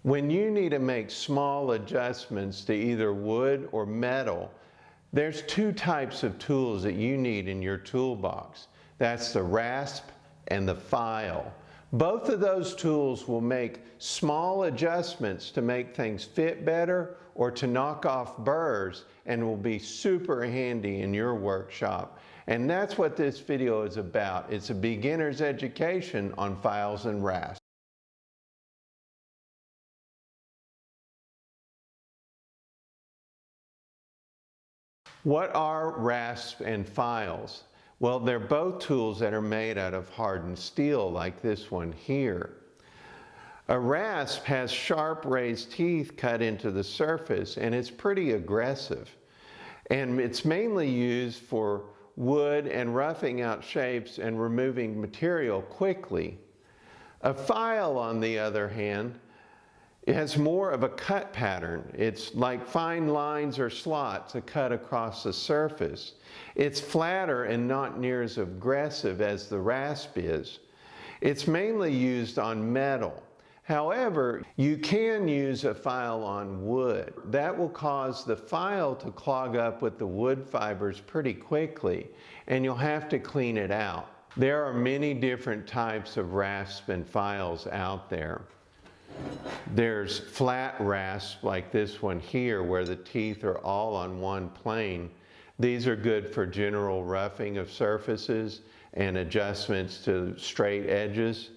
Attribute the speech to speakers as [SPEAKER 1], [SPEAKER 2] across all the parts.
[SPEAKER 1] When you need to make small adjustments to either wood or metal, there's two types of tools that you need in your toolbox. That's the rasp and the file. Both of those tools will make small adjustments to make things fit better or to knock off burrs, and will be super handy in your workshop. And that's what this video is about. It's a beginner's education on files and rasps. What are rasps and files? Well, they're both tools that are made out of hardened steel, like this one here. A rasp has sharp raised teeth cut into the surface, and it's pretty aggressive. And it's mainly used for wood and roughing out shapes and removing material quickly. A file, on the other hand, it has more of a cut pattern. It's like fine lines or slots to cut across the surface. It's flatter and not near as aggressive as the rasp is. It's mainly used on metal. However, you can use a file on wood. That will cause the file to clog up with the wood fibers pretty quickly, and you'll have to clean it out. There are many different types of rasps and files out there. There's flat rasp like this one here, where the teeth are all on one plane. These are good for general roughing of surfaces and adjustments to straight edges.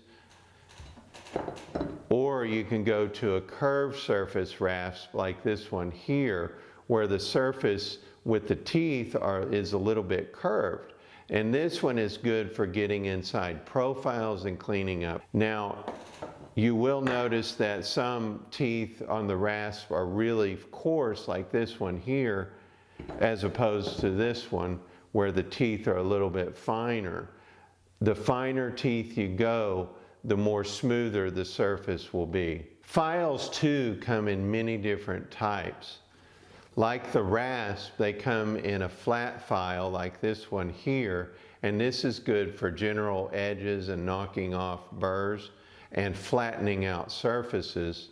[SPEAKER 1] Or you can go to a curved surface rasp like this one here, where the surface with the teeth is a little bit curved. And this one is good for getting inside profiles and cleaning up. Now, you will notice that some teeth on the rasp are really coarse, like this one here, as opposed to this one, where the teeth are a little bit finer. The finer teeth you go, the more smoother the surface will be. Files too come in many different types. Like the rasp, they come in a flat file like this one here, and this is good for general edges and knocking off burrs and flattening out surfaces.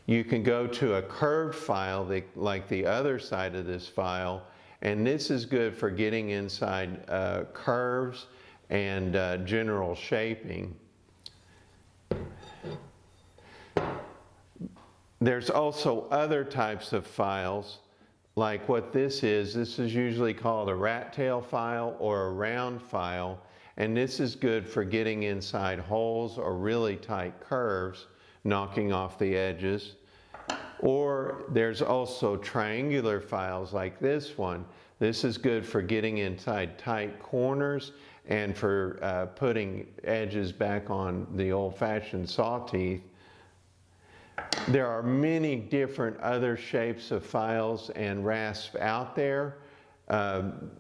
[SPEAKER 1] You can go to a curved file like the other side of this file, and this is good for getting inside curves and general shaping. There's also other types of files, like what this is. This is usually called a rat tail file or a round file, and this is good for getting inside holes or really tight curves, knocking off the edges. Or there's also triangular files like this one. This is good for getting inside tight corners and for putting edges back on the old-fashioned saw teeth. There are many different other shapes of files and rasps out there.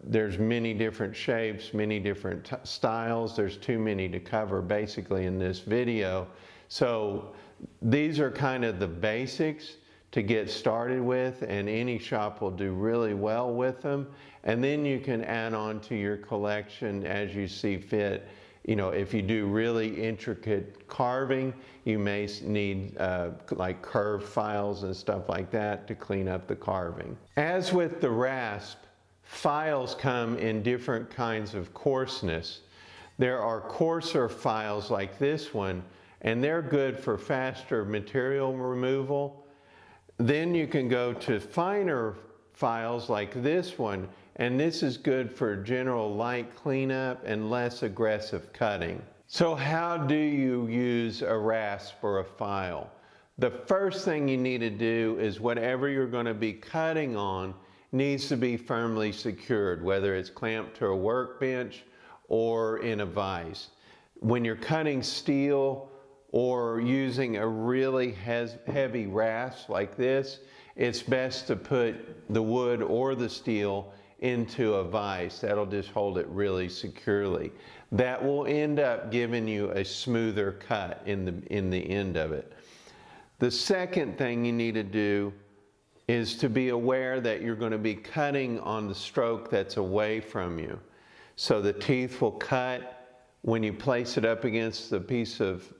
[SPEAKER 1] There's many different shapes, many different styles. There's too many to cover basically in this video. So these are kind of the basics to get started with, and any shop will do really well with them. And then you can add on to your collection as you see fit. You know, if you do really intricate carving, you may need like curved files and stuff like that to clean up the carving. As with the rasp, files come in different kinds of coarseness. There are coarser files like this one, and they're good for faster material removal. Then you can go to finer files like this one, and this is good for general light cleanup and less aggressive cutting. So how do you use a rasp or a file? The first thing you need to do is whatever you're going to be cutting on needs to be firmly secured, whether it's clamped to a workbench or in a vise. When you're cutting steel or using a really heavy rasp like this, it's best to put the wood or the steel into a vise. That'll just hold it really securely. That will end up giving you a smoother cut in the end of it. The second thing you need to do is to be aware that you're going to be cutting on the stroke that's away from you. So the teeth will cut when you place it up against the piece of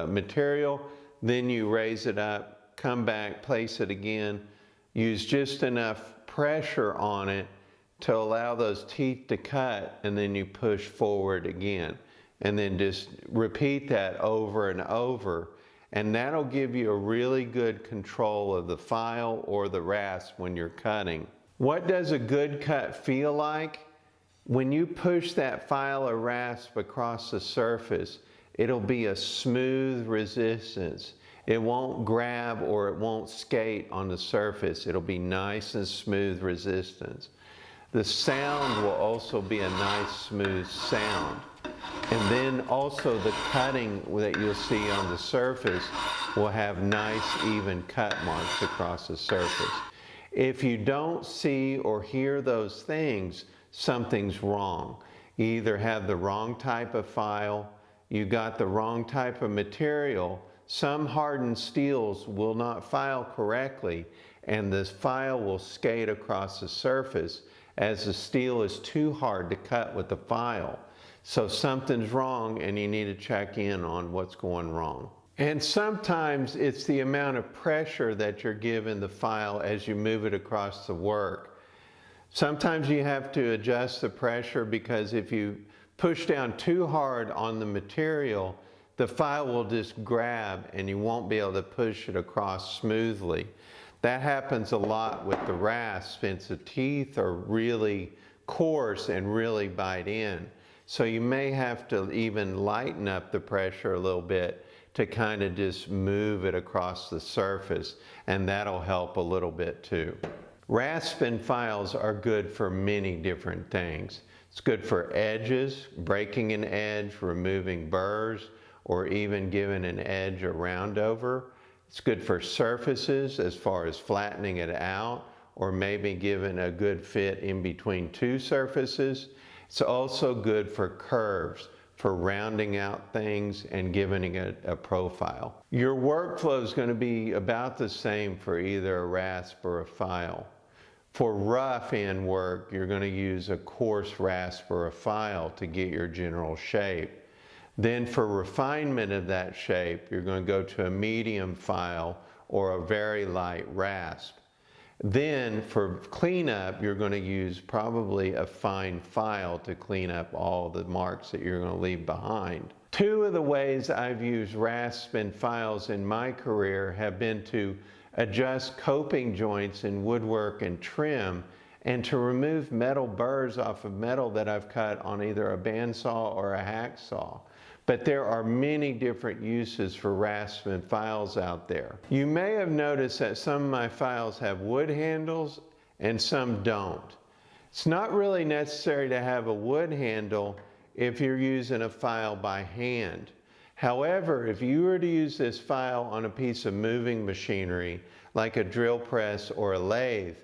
[SPEAKER 1] material. then you raise it up, come back, place it again, use just enough pressure on it to allow those teeth to cut, and then you push forward again. And then just repeat that over and over, and that'll give you a really good control of the file or the rasp when you're cutting. What does a good cut feel like? When you push that file or rasp across the surface, it'll be a smooth resistance. It won't grab or it won't skate on the surface. It'll be nice and smooth resistance. The sound will also be a nice smooth sound. And then also the cutting that you'll see on the surface will have nice even cut marks across the surface. If you don't see or hear those things, something's wrong. You either have the wrong type of file, you got the wrong type of material. Some hardened steels will not file correctly, and this file will skate across the surface as the steel is too hard to cut with the file. So something's wrong and you need to check in on what's going wrong. And sometimes it's the amount of pressure that you're giving the file as you move it across the work. Sometimes you have to adjust the pressure, because if you push down too hard on the material, the file will just grab and you won't be able to push it across smoothly. That happens a lot with the rasp, since the teeth are really coarse and really bite in. So you may have to even lighten up the pressure a little bit to kind of just move it across the surface, and that'll help a little bit too. Rasping files are good for many different things. It's good for edges, breaking an edge, removing burrs, or even giving an edge a round over. It's good for surfaces as far as flattening it out, or maybe giving a good fit in between two surfaces. It's also good for curves, for rounding out things and giving it a profile. Your workflow is going to be about the same for either a rasp or a file. For rough end work, you're going to use a coarse rasp or a file to get your general shape. Then for refinement of that shape, you're going to go to a medium file or a very light rasp. Then for cleanup, you're going to use probably a fine file to clean up all the marks that you're going to leave behind. Two of the ways I've used rasps and files in my career have been to adjust coping joints in woodwork and trim, and to remove metal burrs off of metal that I've cut on either a bandsaw or a hacksaw. But there are many different uses for rasps and files out there. You may have noticed that some of my files have wood handles and some don't. It's not really necessary to have a wood handle if you're using a file by hand. However, if you were to use this file on a piece of moving machinery, like a drill press or a lathe,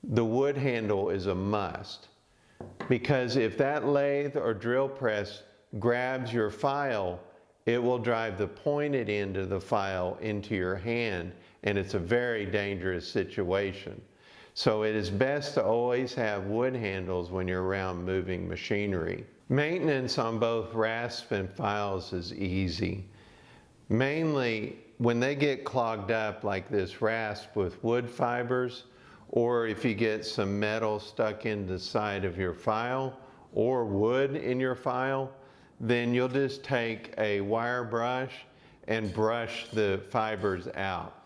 [SPEAKER 1] the wood handle is a must. Because if that lathe or drill press grabs your file, it will drive the pointed end of the file into your hand, and it's a very dangerous situation. So it is best to always have wood handles when you're around moving machinery. Maintenance on both rasps and files is easy. Mainly when they get clogged up like this rasp with wood fibers, or if you get some metal stuck in the side of your file or wood in your file, then you'll just take a wire brush and brush the fibers out.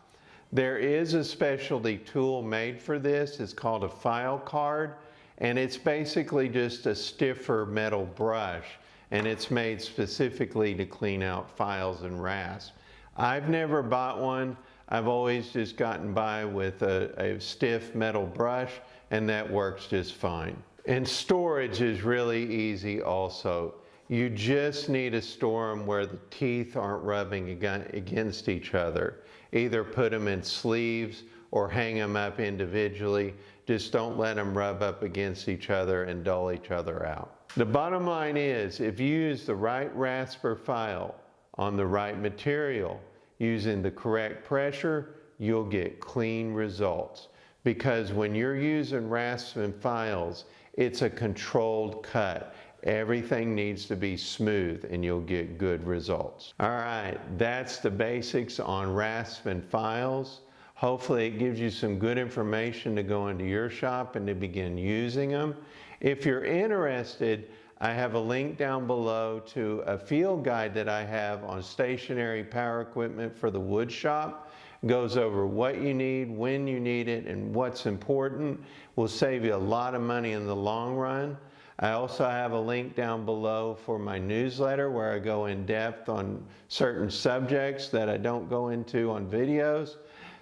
[SPEAKER 1] There is a specialty tool made for this. It's called a file card, and it's basically just a stiffer metal brush, and it's made specifically to clean out files and rasps. I've never bought one. I've always just gotten by with a stiff metal brush, and that works just fine. And storage is really easy also. You just need to store them where the teeth aren't rubbing against each other. Either put them in sleeves or hang them up individually. Just don't let them rub up against each other and dull each other out. The bottom line is, if you use the right rasp or file on the right material, using the correct pressure, you'll get clean results. Because when you're using rasps and files, it's a controlled cut, everything needs to be smooth and you'll get good results. All right, that's the basics on rasps and files. Hopefully it gives you some good information to go into your shop and to begin using them. If you're interested, I have a link down below to a field guide that I have on stationary power equipment for the wood shop. It goes over what you need, when you need it, and what's important. Will save you a lot of money in the long run. I also have a link down below for my newsletter where I go in depth on certain subjects that I don't go into on videos.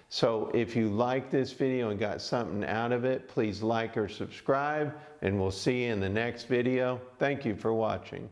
[SPEAKER 1] So if you like this video and got something out of it, please like or subscribe, and we'll see you in the next video. Thank you for watching.